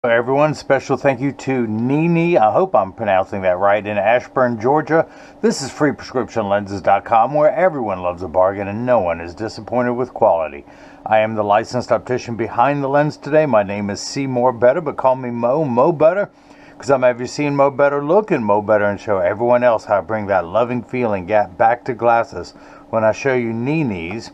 Everyone, special thank you to NeeNee's, I hope I'm pronouncing that right, in Ashburn, Georgia. This is freeprescriptionlenses.com, where everyone loves a bargain and no one is disappointed with quality. I am the licensed optician behind the lens today. My name is Seymour Better, but call me Mo Better, because I'm have you seen Mo Better look and Mo Better and show everyone else how to bring that loving feeling back to glasses when I show you NeeNee's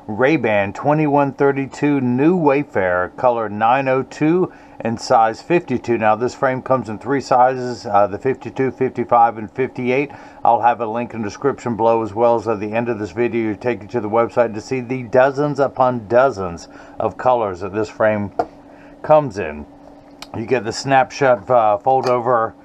RayBan 2132 new Wayfarer, color 902 and size 52. Now this frame comes in three sizes, the 52, 55, and 58. I'll have a link in the description below, as well as at the end of this video to take you to the website to see the dozens upon dozens of colors that this frame comes in. You get the snapshot fold over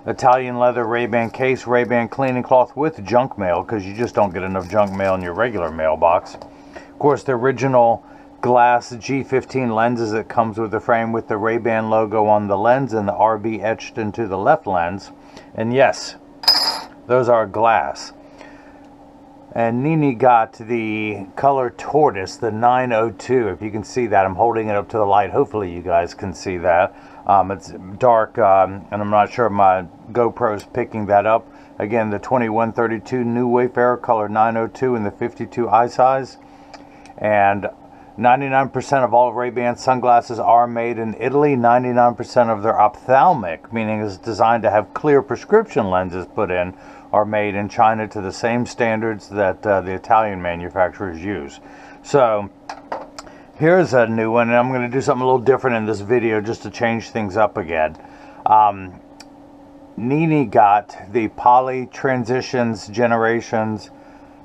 Italian leather RayBan case, RayBan cleaning cloth with junk mail, because you just don't get enough junk mail in your regular mailbox. Of course, the original glass G15 lenses that comes with the frame with the RayBan logo on the lens and the RB etched into the left lens. And yes, those are glass. And NeeNee's got the color tortoise, the 902. If you can see that, I'm holding it up to the light. Hopefully you guys can see that. It's dark, and I'm not sure my GoPro's picking that up. Again, the 2132 new Wayfarer, color 902 in the 52 eye size. And 99% of all RayBan sunglasses are made in Italy. 99% of their ophthalmic, meaning is designed to have clear prescription lenses put in, are made in China to the same standards that the Italian manufacturers use. So here's a new one, and I'm going to do something a little different in this video just to change things up again. NeeNee's got the Poly Transitions Generations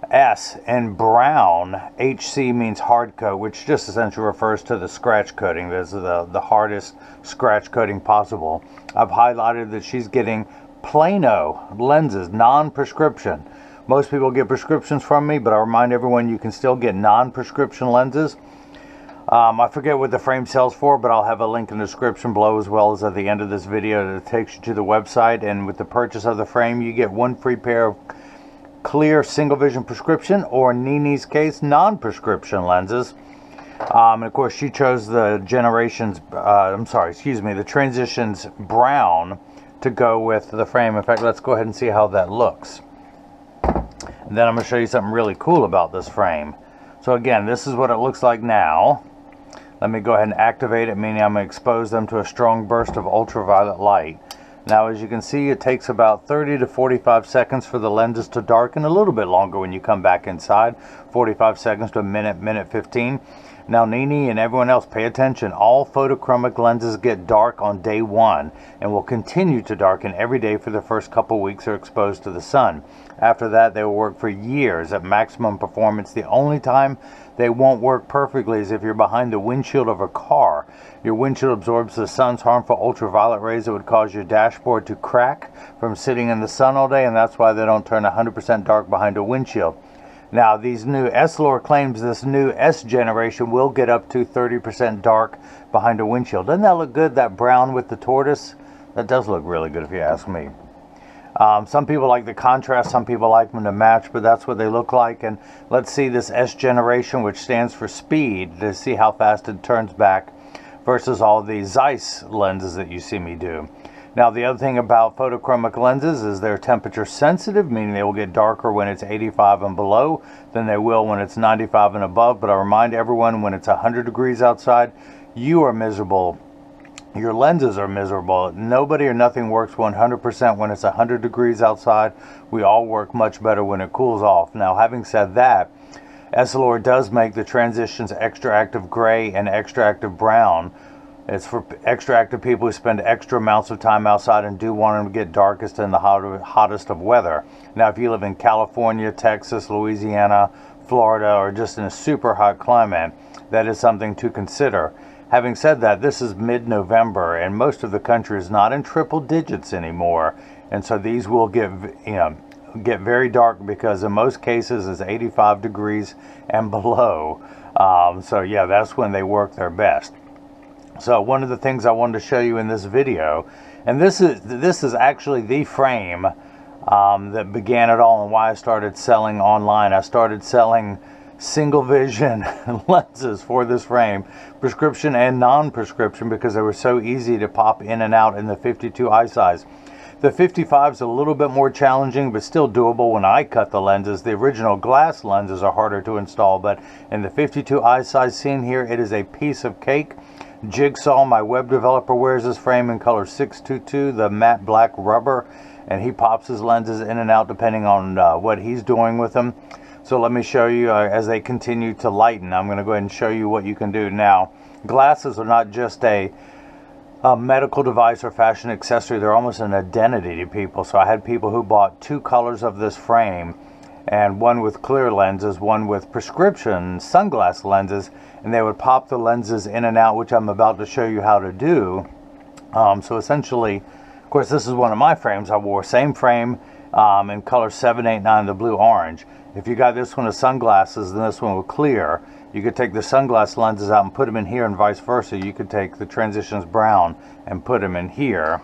S and brown. HC means hard coat, which just essentially refers to the scratch coating. This is the hardest scratch coating possible. I've highlighted that she's getting plano lenses, non-prescription. Most people get prescriptions from me, but I remind everyone you can still get non-prescription lenses. I forget what the frame sells for, but I'll have a link in the description below, as well as at the end of this video, that takes you to the website. And with the purchase of the frame, you get one free pair of clear single vision prescription, or NeeNee's case, non-prescription lenses. And of course she chose the the Transitions brown to go with the frame. In fact, let's go ahead and see how that looks. And then I'm going to show you something really cool about this frame. So again, this is what it looks like now. Let me go ahead and activate it, meaning I'm going to expose them to a strong burst of ultraviolet light. Now, as you can see, it takes about 30 to 45 seconds for the lenses to darken, a little bit longer when you come back inside, 45 seconds to a minute 15. Now, NeeNee's and everyone else, pay attention. All photochromic lenses get dark on day one and will continue to darken every day for the first couple weeks they're exposed to the sun. After that, they will work for years at maximum performance. The only time they won't work perfectly is if you're behind the windshield of a car. Your windshield absorbs the sun's harmful ultraviolet rays that would cause your dashboard to crack from sitting in the sun all day, and that's why they don't turn 100% dark behind a windshield. Now, these new Essilor claims this new S generation will get up to 30% dark behind a windshield. Doesn't that look good, that brown with the tortoise? That does look really good if you ask me. Some people like the contrast, some people like them to match, but that's what they look like. And let's see this S generation, which stands for speed, to see how fast it turns back versus all the Zeiss lenses that you see me do. Now, the other thing about photochromic lenses is they're temperature sensitive, meaning they will get darker when it's 85 and below than they will when it's 95 and above. But I remind everyone, when it's 100 degrees outside, you are miserable. Your lenses are miserable. Nobody or nothing works 100% when it's 100 degrees outside. We all work much better when it cools off. Now, having said that, Essilor does make the Transitions Extra Active Gray and Extra Active Brown. It's for extra active people who spend extra amounts of time outside and do want them to get darkest in the hottest of weather. Now, if you live in California, Texas, Louisiana, Florida, or just in a super hot climate, that is something to consider. Having said that, this is mid-November, and most of the country is not in triple digits anymore, and so these will get very dark, because in most cases it's 85 degrees and below. So yeah, that's when they work their best. So one of the things I wanted to show you in this video, and this is actually the frame that began it all and why I started selling online. I started selling single vision lenses for this frame, prescription and non-prescription, because they were so easy to pop in and out in the 52 eye size. The 55 is a little bit more challenging, but still doable when I cut the lenses. The original glass lenses are harder to install, but in the 52 eye size seen here, it is a piece of cake. Jigsaw, my web developer, wears this frame in color 622, the matte black rubber, and he pops his lenses in and out depending on what he's doing with them. So let me show you as they continue to lighten. I'm going to go ahead and show you what you can do now. Glasses are not just a medical device or fashion accessory. They're almost an identity to people. So I had people who bought 2 colors of this frame, and one with clear lenses, one with prescription sunglass lenses, and they would pop the lenses in and out, which I'm about to show you how to do. So essentially, of course, this is one of my frames. I wore same frame in color 789, the blue orange. If you got this one with sunglasses and this one with clear, you could take the sunglass lenses out and put them in here, and vice versa. You could take the Transitions brown and put them in here.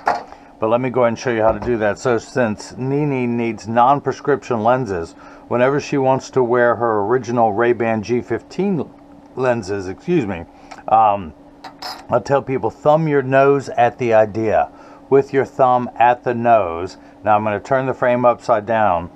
But let me go ahead and show you how to do that. So since NeeNee needs non-prescription lenses, whenever she wants to wear her original RayBan G15 lenses, I tell people, thumb your nose at the idea. With your thumb at the nose. Now I'm going to turn the frame upside down.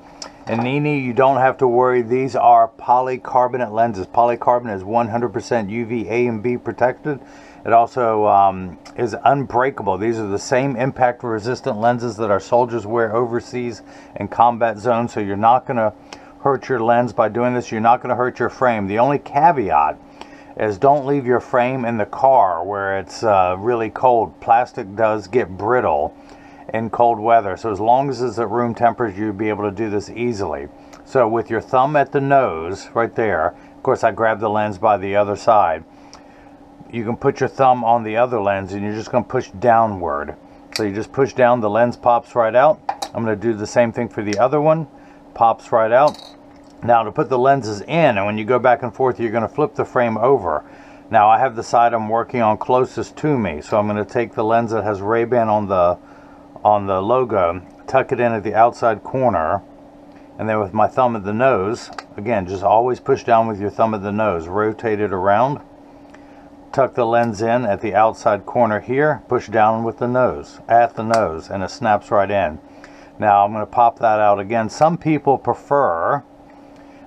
And NeeNee, you don't have to worry. These are polycarbonate lenses. Polycarbonate is 100% UV A and B protected. It also is unbreakable. These are the same impact resistant lenses that our soldiers wear overseas in combat zones. So you're not going to hurt your lens by doing this. You're not going to hurt your frame. The only caveat is don't leave your frame in the car where it's really cold. Plastic does get brittle in cold weather. So as long as it's at room temperature, you'll be able to do this easily. So with your thumb at the nose, right there, of course I grabbed the lens by the other side. You can put your thumb on the other lens and you're just going to push downward. So you just push down, the lens pops right out. I'm going to do the same thing for the other one. Pops right out. Now to put the lenses in, and when you go back and forth, you're going to flip the frame over. Now I have the side I'm working on closest to me, so I'm going to take the lens that has RayBan on the logo, tuck it in at the outside corner, and then with my thumb at the nose, again, just always push down with your thumb at the nose, rotate it around, tuck the lens in at the outside corner here, push down with the nose, at the nose, and it snaps right in. Now I'm going to pop that out again. Some people prefer,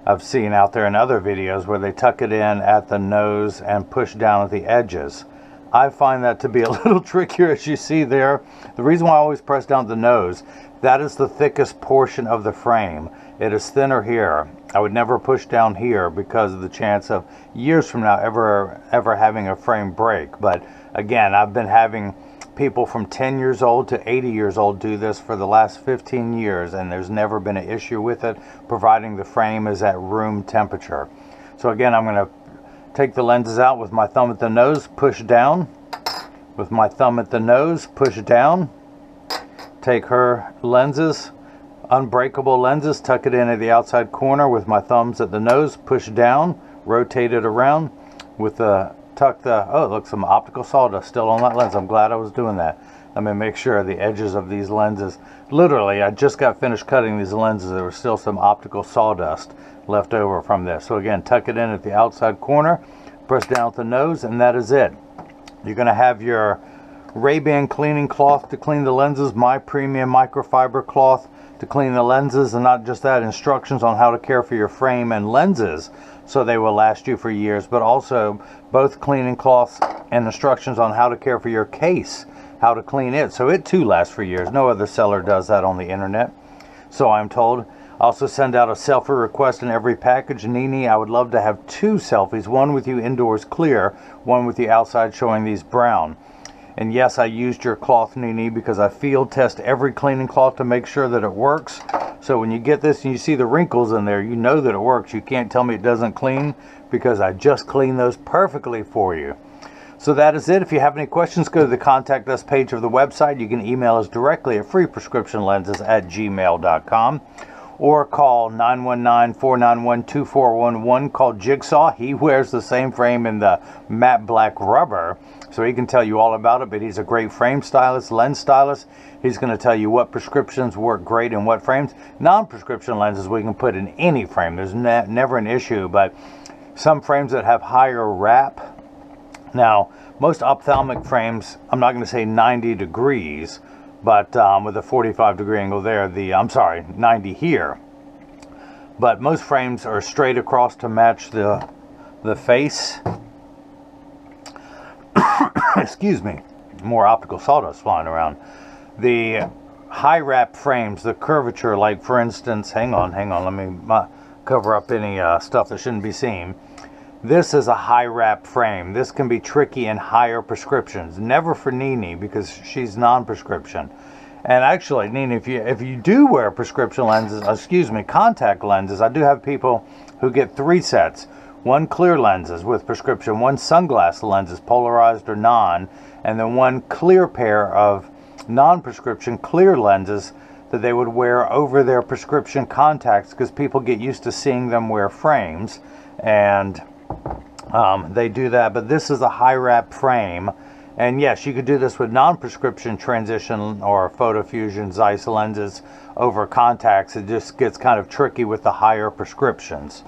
I've seen out there in other videos, where they tuck it in at the nose and push down at the edges. I find that to be a little trickier, as you see there. The reason why I always press down the nose, that is the thickest portion of the frame. It is thinner here. I would never push down here because of the chance of years from now ever having a frame break. But again, I've been having people from 10 years old to 80 years old do this for the last 15 years, and there's never been an issue with it, providing the frame is at room temperature. So again, I'm going to take the lenses out with my thumb at the nose, push down. With my thumb at the nose, push down. Take her lenses, unbreakable lenses, tuck it in at the outside corner with my thumbs at the nose, push down, rotate it around with the oh, look, some optical sawdust still on that lens. I'm glad I was doing that. Let me make sure the edges of these lenses, literally, I just got finished cutting these lenses. There was still some optical sawdust left over from this. So again, tuck it in at the outside corner, press down with the nose, and that is it. You're going to have your RayBan cleaning cloth to clean the lenses, my premium microfiber cloth to clean the lenses, and not just that, instructions on how to care for your frame and lenses so they will last you for years, but also both cleaning cloths and instructions on how to care for your case, how to clean it, so it too lasts for years. No other seller does that on the internet, so I'm told. I also send out a selfie request in every package. NeeNee, I would love to have 2 selfies, one with you indoors clear, one with you outside showing these brown. And yes, I used your cloth, NeeNee, because I field test every cleaning cloth to make sure that it works. So when you get this and you see the wrinkles in there, you know that it works. You can't tell me it doesn't clean, because I just cleaned those perfectly for you. So that is it. If you have any questions, go to the contact us page of the website. You can email us directly at freeprescriptionlenses@gmail.com. Or call 919-491-2411. Call Jigsaw. He wears the same frame in the matte black rubber, so he can tell you all about it. But he's a great frame stylist, lens stylist. He's going to tell you what prescriptions work great in what frames. Non-prescription lenses we can put in any frame. There's never an issue. But some frames that have higher wrap. Now, most ophthalmic frames, I'm not going to say 90 degrees, but with a 45-degree angle there, I'm sorry, 90 here. But most frames are straight across to match the face. Excuse me, more optical sawdust flying around. The high wrap frames, the curvature, like for instance, hang on, let me cover up any stuff that shouldn't be seen. This is a high wrap frame. This can be tricky in higher prescriptions. Never for NeeNee because she's non-prescription. And actually, NeeNee, if you do wear prescription lenses, contact lenses, I do have people who get 3 sets. 1 clear lenses with prescription, 1 sunglass lenses, polarized or non, and then 1 clear pair of non-prescription clear lenses that they would wear over their prescription contacts, because people get used to seeing them wear frames, and they do that. But this is a high wrap frame, and yes, you could do this with non-prescription transition or photo fusion Zeiss lenses over contacts. It just gets kind of tricky with the higher prescriptions.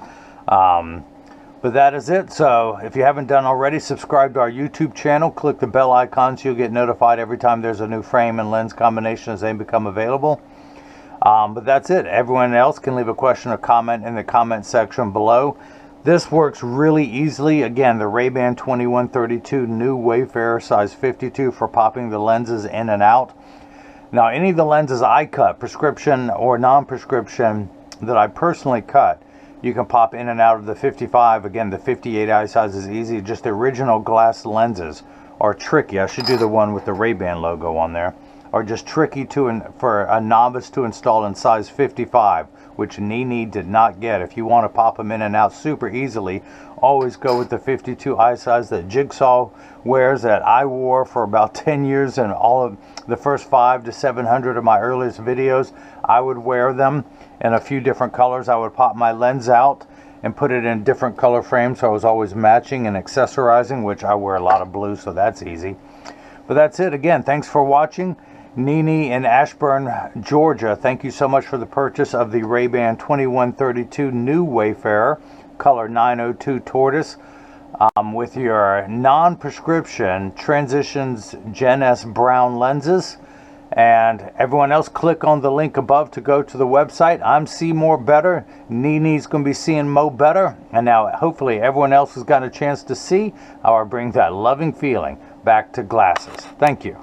But that is it. So if you haven't done already, subscribe to our YouTube channel. Click the bell icon so you'll get notified every time there's a new frame and lens combination as they become available. But that's it. Everyone else can leave a question or comment in the comment section below. This works really easily. Again, the RayBan 2132 new Wayfarer size 52 for popping the lenses in and out. Now, any of the lenses I cut, prescription or non-prescription, that I personally cut, you can pop in and out of the 55. Again, the 58 eye size is easy. Just the original glass lenses are tricky. I should do the one with the RayBan logo on there. Are just tricky for a novice to install in size 55, which NeeNee did not get. If you want to pop them in and out super easily, always go with the 52 eye size that Jigsaw wears, that I wore for about 10 years, and all of the first 500 to 700 of my earliest videos, I would wear them in a few different colors. I would pop my lens out and put it in different color frames, so I was always matching and accessorizing, which I wear a lot of blue, so that's easy. But that's it. Again, thanks for watching. NeeNee in Ashburn, Georgia, thank you so much for the purchase of the RayBan 2132 new Wayfarer, color 902 tortoise, with your non-prescription Transitions Gen S brown lenses. And everyone else, click on the link above to go to the website. I'm See More Better. NeeNee's going to be seeing Mo Better. And now hopefully everyone else has got a chance to see how I bring that loving feeling back to glasses. Thank you.